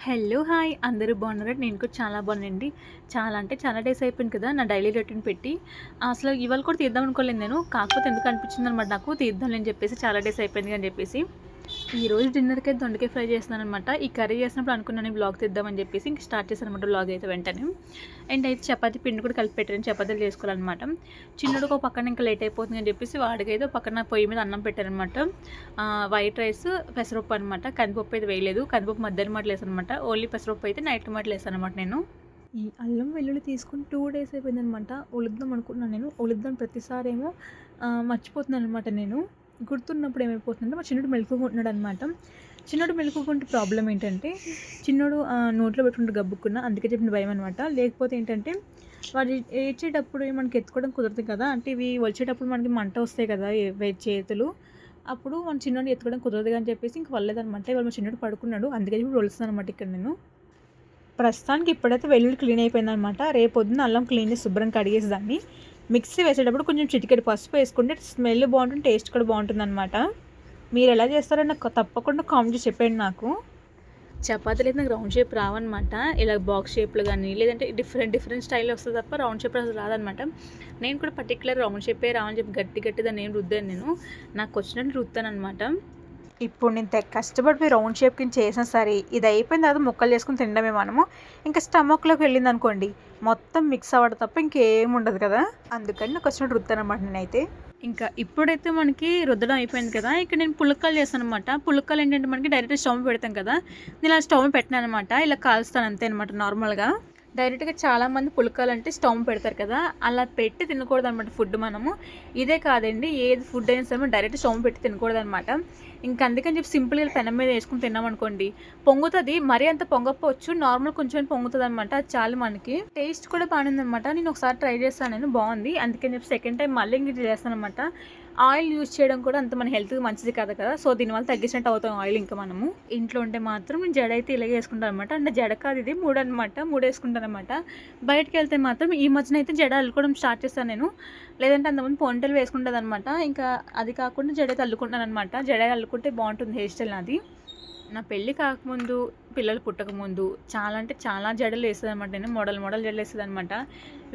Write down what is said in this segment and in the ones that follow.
Hello! Hi! అందరూ బాగున్నారా? నేను కూడా చాలా బాగున్నానండి. చాలా అంటే చాలా డేస్ అయిపోయింది కదా! నా డైలీ రొటీన్ పెట్టి. అసలు ఇవాళ కూడా తీద్దాం అనుకోలేదు నేను. కాకపోతే ఎందుకో అనిపించిందనమాట నాకు తీద్దాంలే అని చెప్పేసి చాలా డేస్ అయిపోయింది అని చెప్పేసి. ఈరోజు డిన్నర్‌కైతే దొండకాయ ఫ్రై చేస్తున్నాననమాట. ఈ కర్రీ చేసినప్పుడు అనుకున్నాను వ్లాగ్ తీద్దామని చెప్పేసి ఇంక స్టార్ట్ చేశాననమాట వ్లాగ్ అయితే వెంటనే. అండ్ అయితే చపాతీ పిండి కూడా కలిపి పెట్టాను. చపాతీలు చేసుకోవాలనమాట. చిన్నోడికి ఒక పక్కన ఇంకా లేట్ అయిపోతుంది అని చెప్పేసి వాడికైతే పక్కన పొయ్యి మీద అన్నం పెట్టాననమాట. వైట్ రైస్, పెసరపప్పు అనమాట. కందిపప్పు అయితే వేయలేదు. కందిపప్పు మధ్యాహ్నం మాటలు వేసాననమాట. ఓన్లీ పెసరపప్పు అయితే నైట్ మాటలు వేసాననమాట నేను. ఈ అల్లం వెల్లుల్లి తీసుకొని 2 డేస్ అయిపోయిందనమాట. ఒలుద్దాం అనుకున్నాను నేను. ఒలుద్దాం ప్రతిసారి ఏమో మర్చిపోతున్నాను అనమాట నేను. గుర్తున్నప్పుడు ఏమైపోతుందంటే మా చిన్నోడు మెలుకుకుంటున్నాడనమాట. చిన్నోడు మెలుకుకుంటే ప్రాబ్లం ఏంటంటే చిన్నోడు నోట్లో పెట్టుకుంటే గబుక్కున అందుకే చెప్పిన భయం అనమాట. లేకపోతే ఏంటంటే వాడు ఏడ్చేటప్పుడు మనకి ఎత్తుకోవడం కుదరదు కదా! అంటే ఇవి వచ్చేటప్పుడు మనకి మంట వస్తాయి కదా! చేతులు. అప్పుడు మన చిన్నోడిని ఎత్తుకోవడం కుదరదు అని చెప్పేసి ఇంక వల్లేదనమాట. ఇవాళ మా చిన్నోడు పడుకున్నాడు. అందుకని ఇప్పుడు ఒలుస్తున్నాను అనమాట ఇక్కడ నేను. ప్రస్తుతానికి ఇప్పుడైతే వెల్లుల్లి క్లీన్ అయిపోయిందనమాట. రేపొద్దున అల్లం క్లీన్ చేసి శుభ్రంగా కడిగేసి దాన్ని మిక్సీ వేసేటప్పుడు కొంచెం చిటికెడు పసుపు వేసుకుంటే స్మెల్ బాగుంటుంది, టేస్ట్ కూడా బాగుంటుందన్నమాట. మీరు ఎలా చేస్తారో నాకు తప్పకుండా కామెంట్ చేసి చెప్పండి నాకు. చపాతీలు అయితే నాకు రౌండ్ షేప్ రావన్నమాట. ఇలా బాక్స్ షేప్లో కానీ లేదంటే డిఫరెంట్ స్టైల్లో వస్తుంది తప్ప రౌండ్ షేప్ అసలు రాదనమాట. నేను కూడా పర్టికులర్ రౌండ్ షేపే రావని చెప్పి గట్టి దాన్ని ఏం రుద్దాను నేను. నాకు వచ్చినట్టు రుద్దాను అనమాట. ఇప్పుడు నేను కష్టపడిపోయి రౌండ్ షేప్ కింద చేసినా సరే ఇది అయిపోయిన తర్వాత ముక్కలు చేసుకుని తినడమే మనము. ఇంకా స్టమక్లోకి వెళ్ళింది అనుకోండి మొత్తం మిక్స్ అవ్వడం తప్ప ఇంకేం ఉండదు కదా. అందుకని నాకు వచ్చినట్టు రుద్దాను అనమాట నేనైతే. ఇంకా ఇప్పుడైతే మనకి రుద్దడం అయిపోయింది కదా. ఇక్కడ నేను పుల్లక్కలు చేస్తాను అనమాట. పుల్లక్కలు ఏంటంటే మనకి డైరెక్ట్ స్టవ్ పెడతాం కదా. నేను ఇలా స్టవ్ పెట్టినాను అనమాట. ఇలా కాల్స్తాను అంతే అనమాట. నార్మల్గా డైరెక్ట్గా చాలామంది పుల్కాలు అంటే స్టవ్ పెడతారు కదా, అలా పెట్టి తినకూడదు అనమాట ఫుడ్ మనము. ఇదే కాదండి, ఏది ఫుడ్ అయినా సరే డైరెక్ట్ స్టవ్ పెట్టి తినకూడదు అనమాట. ఇంకా అందుకని చెప్పి సింపుల్గా పెనం మీద వేసుకుని తిన్నామనుకోండి పొంగుతుంది. మరీ అంత పొంగకపోవచ్చు, నార్మల్ కొంచెం పొంగుతుంది అనమాట. అది చాలు మనకి. టేస్ట్ కూడా బాగుంది అనమాట. నేను ఒకసారి ట్రై చేస్తాను, నేను బాగుంది. అందుకని చెప్పి సెకండ్ టైం మళ్ళీ ఇంక చేస్తాను అనమాట. ఆయిల్ యూజ్ చేయడం కూడా అంత మన హెల్త్కి మంచిది కాదు కదా. సో దీనివల్ల తగ్గించినట్టు అవుతాం ఆయిల్. ఇంకా మనము ఇంట్లో ఉంటే మాత్రం నేను జడ అయితే ఇలాగే వేసుకుంటాను అనమాట. అంటే జడ కాదు, ఇది మూడు అనమాట. మూడు వేసుకుంటాను అనమాట. బయటకు వెళ్తే మాత్రం ఈ మధ్యన అయితే జడ అల్లుకోవడం స్టార్ట్ చేస్తాను నేను. లేదంటే అంతమంది పొంటలు వేసుకుంటుంది అనమాట. ఇంకా అది కాకుండా జడ అయితే అల్లుకుంటాను అనమాట. జడ అల్లుకుంటే బాగుంటుంది హెయిర్ స్టైల్ నాది. నా పెళ్ళి కాకముందు, పిల్లలు పుట్టకముందు చాలా అంటే చాలా జడలు వేస్తుంది అనమాట. నేను మోడల్ జడలు వేస్తుంది అనమాట.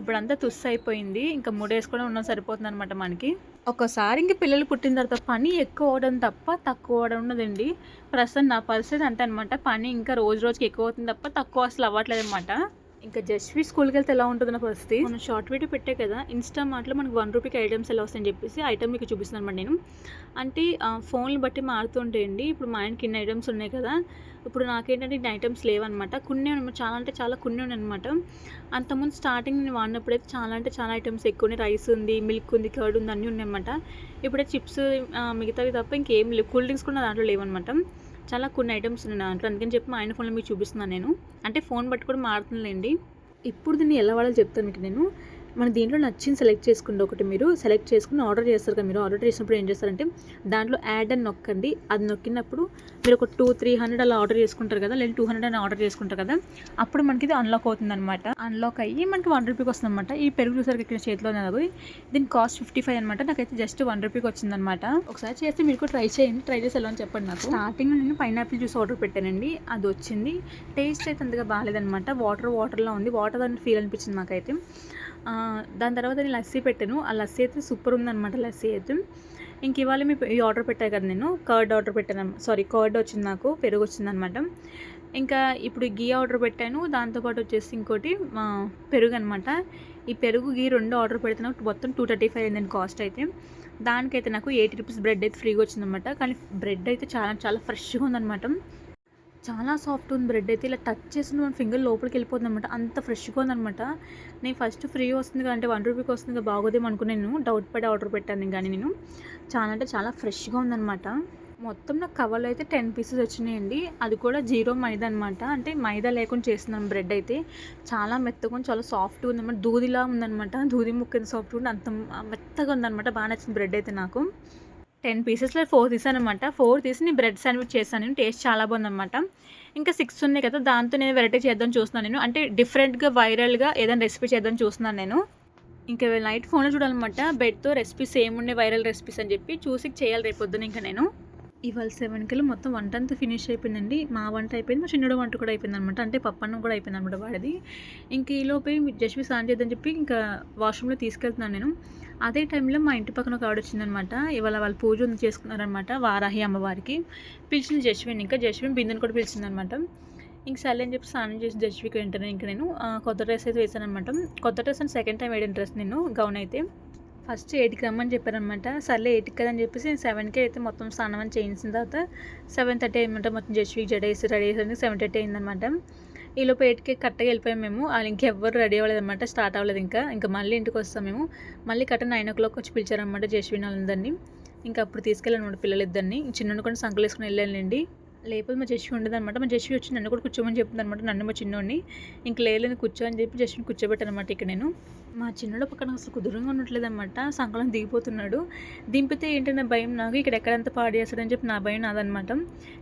ఇప్పుడంతా తుస్సు అయిపోయింది. ఇంకా వేసుకోవడం ఉన్న సరిపోతుంది అనమాట మనకి. ఒకసారి ఇంక పిల్లలు పుట్టిన తర్వాత పని ఎక్కువ అవడం తప్ప తక్కువ అవడం ఉన్నదండి. ప్రస్తుతం నా పరిస్థితి అంతే అనమాట. పని ఇంకా రోజుకి ఎక్కువ అవుతుంది తప్ప తక్కువ అసలు అవ్వట్లేదు అనమాట. ఇంకా జస్ట్వి స్కూల్కి వెళ్తే ఎలా ఉంటుంది నాకు వస్తే మనం షార్ట్ వీడియో పెట్టే కదా ఇన్స్టా మార్ట్లో మనకు 1 రూపీకి ఐటమ్స్ ఎలా వస్తాయని చెప్పేసి ఐటమ్ మీకు చూపిస్తున్నాను అనమాట నేను. అంటే ఫోన్లు బట్టి మారుతుంటాయండి. ఇప్పుడు మా ఆయనకి ఇన్ని ఐటమ్స్ ఉన్నాయి కదా, ఇప్పుడు నాకేంటంటే ఇన్ని ఐటమ్స్ లేవన్నమాట. కొన్ని అనమాట, చాలా అంటే చాలా కొన్ని ఉన్నాయి అనమాట. అంతకుముందు స్టార్టింగ్ నేను వాడినప్పుడైతే చాలా అంటే చాలా ఐటమ్స్ ఎక్కువ ఉన్నాయి. రైస్ ఉంది, మిల్క్ ఉంది, కర్డ్ ఉంది, అన్నీ ఉన్నాయన్నమాట. ఇప్పుడే చిప్స్ మిగతావి తప్ప ఇంకేం లేవు. కూల్ డ్రింక్స్ కూడా దాంట్లో లేవన్నమాట. చాలా కొన్ని ఐటమ్స్ ఉన్నాయి దాంట్లో. అందుకని చెప్పి మా ఆయన ఫోన్లో మీకు చూపిస్తున్నాను నేను. అంటే ఫోన్ బట్టి కూడా మారుతుందిలేండి. ఇప్పుడు దీన్ని ఎలా వాడాలో చెప్తాను మీకు నేను. మన దీంట్లో నచ్చింది సెలెక్ట్ చేసుకోండి. ఒకటి మీరు సెలెక్ట్ చేసుకుని ఆర్డర్ చేస్తారు కదా. మీరు ఆర్డర్ చేసినప్పుడు ఏం చేస్తారంటే దాంట్లో యాడ్ అని నొక్కండి. అది నొక్కినప్పుడు మీరు ఒక 200-300 అలా ఆర్డర్ చేసుకుంటారు కదా, లేదా 200 అని ఆర్డర్ చేసుకుంటారు కదా, అప్పుడు మనకి ఇది అన్లాక్ అవుతుంది అనమాట. అన్లాక్ అయ్యి మనకి 1 రూపీకి వస్తుంది అనమాట. ఈ పెరుగు చూసారు ఇక్కడ చేతిలో అది. దీని కాస్ట్ 55 అనమాట. నాకైతే జస్ట్ 1 రూపీకి వచ్చిందనమాట. ఒకసారి చేస్తే మీరు కూడా ట్రై చేయండి. ట్రై చేసి ఎలా అని చెప్పండి నాకు. స్టార్టింగ్లో నేను పైనాపిల్ జ్యూస్ ఆర్డర్ పెట్టానండి. అది వచ్చింది. టేస్ట్ అయితే అంతగా బాగాలేదనమాట. వాటర్లా ఉంది. వాటర్ అని ఫీల్ అనిపించింది నాకైతే. దాని తర్వాత నేను లస్సీ పెట్టాను. ఆ లస్సీ అయితే సూపర్ ఉందన్నమాట. లస్సీ అయితే ఇంక ఇవాళ ఈ ఆర్డర్ పెట్టాను కదా, నేను కర్డ్ ఆర్డర్ పెట్టాను. కర్డ్ వచ్చింది, నాకు పెరుగు వచ్చిందనమాట. ఇంకా ఇప్పుడు గీ ఆర్డర్ పెట్టాను. దాంతోపాటు వచ్చేసి ఇంకోటి పెరుగు అనమాట. ఈ పెరుగు గీ 2 ఆర్డర్ పెడితే నాకు మొత్తం 235 అయిందండి కాస్ట్ అయితే. దానికైతే నాకు 80 రూపీస్ బ్రెడ్ అయితే ఫ్రీగా వచ్చిందనమాట. కానీ బ్రెడ్ అయితే చాలా చాలా ఫ్రెష్గా ఉందన్నమాట. చాలా సాఫ్ట్ ఉంది బ్రెడ్ అయితే. ఇలా టచ్ చేసిన మన ఫింగర్ లోపలికి వెళ్ళిపోతుంది అనమాట. అంత ఫ్రెష్గా ఉందనమాట. నేను ఫస్ట్ ఫ్రీ వస్తుంది అంటే 1 రూపీకి వస్తుంది బాగోదేమో అనుకుని నేను డౌట్ పడి ఆర్డర్ పెట్టాను. కానీ నేను చాలా అంటే చాలా ఫ్రెష్గా ఉందనమాట. మొత్తం నాకు కవర్లో అయితే 10 పీసెస్ వచ్చినాయండి. అది కూడా 0 మైదా అనమాట. అంటే మైదా లేకుండా చేస్తున్నాను బ్రెడ్ అయితే. చాలా మెత్తగా ఉంది, చాలా సాఫ్ట్గా ఉందన్నమాట. దూదిలా ఉందనమాట. దూది ముక్క సాఫ్ట్గా ఉంది, అంత మెత్తగా ఉందనమాట. బాగా నచ్చింది బ్రెడ్ అయితే నాకు. 10 పీసెస్లో 4 తీసాను అనమాట. 4 తీసి నేను బ్రెడ్ శాండ్విచ్ చేశాను. టేస్ట్ చాలా బాగుందన్నమాట. ఇంకా 6 ఉన్నాయి కదా, దాంతో నేను వెరైటీ చేద్దాం చూస్తున్నాను నేను. అంటే డిఫరెంట్గా వైరల్గా ఏదైనా రెసిపీ చేద్దాం చూస్తున్నాను నేను. ఇంకా నైట్ ఫోన్లో చూడాలన్నమాట. బెడ్తో రెసిపీస్ ఏమున్నాయి వైరల్ రెసిపీస్ అని చెప్పి చూసి చేయాలి రేపు పొద్దున ఇంకా నేను. ఇవాళ 7:00కల్లా మొత్తం వంటంతా ఫినిష్ అయిపోయిందండి. మా వంట అయిపోయింది. మా చిన్నోడు వంట కూడా అయిపోయిందనమాట. అంటే పప్పన్నం కూడా అయిపోయిందనమాట వాడిది. ఇంక ఈలోపే జస్ట్‌వి స్నానం చేద్దని చెప్పి ఇంకా వాష్‌రూమ్‌లో తీసుకెళ్తున్నాను నేను. అదే టైంలో మా ఇంటి పక్కన ఒక ఆవిడొచ్చిందనమాట. ఇవాళ వాళ్ళు పూజ ఉంది చేసుకున్నారనమాట వారాహి అమ్మవారికి. పిలిచింది జస్ట్‌విని ఇంకా. జస్ట్‌విని బిందెని కూడా పిలిచిందనమాట. ఇంక సర్లే అని చెప్పి స్నానం చేసి జస్ట్‌వికి వెంటనే ఇంక నేను కొత్త డ్రెస్ అయితే వేశాననమాట. కొత్త డ్రెస్ అని సెకండ్ టైమ్ వేయడం డ్రెస్ నేను గౌన్ అయితే. ఫస్ట్ 8కి రమ్మని చెప్పారనమాట. సర్లే 8కి కదా అని చెప్పేసి నేను 7కే అయితే మొత్తం స్నానం అని చేయించిన తర్వాత 7:30 అయిందనమాట. మొత్తం జస్ట్‌వికి జడ ఏసి రెడీ అయ్యేసరికి 7:30 అయిందనమాట. ఈలోపు 8కి కరెక్ట్‌గా వెళ్ళిపోయాం మేము. ఆళ్ళు ఇంకెవ్వరు రెడీ అవ్వలేదనమాట. స్టార్ట్ అవ్వలేదు ఇంకా. ఇంక మళ్ళీ ఇంటికొస్తాం మేము. మళ్ళీ కరెక్ట్ 9:00 వచ్చి పిలిచారనమాట జస్ట్‌విని వాళ్ళందరిని. ఇంక అప్పుడు తీసుకెళ్ళానమాట పిల్లలిద్దరిని. చిన్నోడిని కూడా సంకలేసుకొని వెళ్ళానులెండి. లేకపోతే మా జస్వి ఉండదనమాట. మా జస్వి వచ్చి నన్ను కూడా కూర్చోమని చెప్పిందనమాట. నన్ను మా చిన్నోడిని. ఇంక లేదు కూర్చో అని చెప్పి జస్విని కూర్చోబెట్టానమాట ఇక్కడ నేను. మా చిన్నోడు పక్కన అసలు కుదురుగా ఉండట్లేదనమాట. సంకలం దిగిపోతున్నాడు. దింపితే ఏంటనే భయం నాకు. ఇక్కడ ఎక్కడంతా పాడు చేస్తాడని చెప్పి నా భయం నాదనమాట.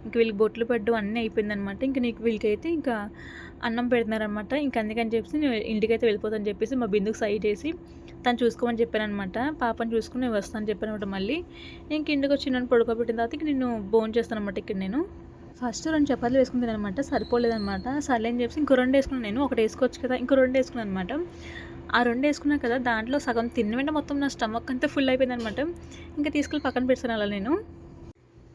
ఇంక వీళ్ళకి బొట్లు పెట్టడం అన్నీ అయిపోయిందనమాట. ఇంక వీళ్ళకైతే ఇంకా అన్నం పెడుతున్నారనమాట. ఇంక అందుకని చెప్పేసి నేను ఇంటికైతే వెళ్ళిపోతానని చెప్పేసి మా బిందుకు సైడ్ చేసి తను చూసుకోమని చెప్పాననమాట. పాపని చూసుకొని నేను వస్తానని చెప్పాననమాట మళ్ళీ. ఇంక ఇంటికొచ్చి నన్ను పడుకోబెట్టిన తర్వాత ఇంక నేను భోంచేస్తాననమాట ఇక్కడ నేను. ఫస్ట్ 2 చపాతీలు వేసుకుని తిన్నాననమాట. సరిపోలేదనమాట. సర్లే అని చెప్పేసి ఇంకో 2 వేసుకున్నాను నేను. ఒకటి వేసుకోవచ్చు కదా! ఇంకో 2 వేసుకున్నాను అనమాట. ఆ 2 వేసుకున్నా కదా! దాంట్లో సగం తిన్న వెంటనే మొత్తం నా స్టమక్ అంతా ఫుల్ అయిపోయిందనమాట. ఇంకా తీసుకెళ్ళి పక్కన పెట్టేసాను అలా నేను.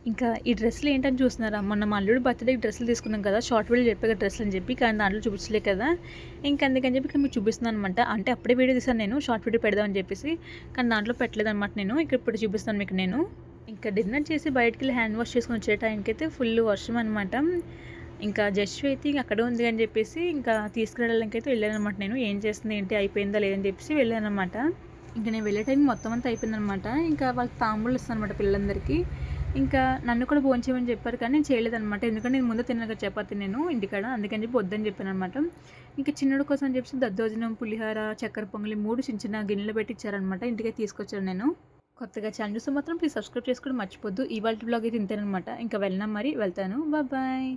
ఇంకా ఈ డ్రెస్సులు ఏంటని చూస్తున్నారా? మొన్న మా అల్లుడు బర్త్‌డేకి డ్రెస్సులు తీసుకున్నాం కదా! షార్ట్ వీడియో చెప్పా కదా డ్రెస్సులు అని చెప్పి. కానీ దాంట్లో చూపించలే కదా! ఇంక అందుకని చెప్పి ఇక్కడ మీకు చూపిస్తున్నాను అనమాట. అంటే అప్పుడే వీడియో తీశాను నేను షార్ట్ వీడియో పెడదామని చెప్పేసి. కానీ దాంట్లో పెట్టలేదనమాట నేను. ఇప్పుడు చూపిస్తాను మీకు నేను. ఇంకా డిన్నర్ చేసి బయటికెళ్ళి హ్యాండ్ వాష్ చేసుకొని వచ్చే టైంకైతే ఫుల్ వర్షం అనమాట. ఇంకా జస్ట్‌వి అయితే అక్కడే ఉంది అని చెప్పేసి ఇంకా తీసుకెళ్ళడానికైతే వెళ్ళాననమాట నేను. ఏం చేస్తుంది ఏంటి అయిపోయిందా లేదని చెప్పేసి వెళ్ళాననమాట. ఇంక నేను వెళ్ళే టైం మొత్తం అంతా అయిపోయిందనమాట. ఇంకా వాళ్ళకి తాంబూలు ఇస్తాననమాట పిల్లలందరికీ. ఇంకా నన్ను కూడా భోంచేయమని చెప్పారు కానీ నేను చేయలేదనమాట. ఎందుకంటే నేను ముందే తిన్నాను కదా చపాతీ నేను ఇంటికాడ. అందుకని చెప్పి వద్దని చెప్పాననమాట. ఇంకా చిన్నోడి కోసం అని చెప్పేసి దద్దోజనం, పులిహోర, చక్కెర పొంగలి 3 చిన్న చిన్న గిన్నెలో పెట్టి ఇచ్చారనమాట. ఇంటికైతే తీసుకొచ్చాను నేను. కొత్తగా ఛానల్ చూస్తే మాత్రం ప్లీజ్ సబ్స్క్రైబ్ చేసుకోవడం మర్చిపోద్దు. ఇవాల్టి వ్లాగ్ అయితే ఇంతేనమాట. ఇంకా వెళ్ళినా మరి వెళ్తాను. బాయ్.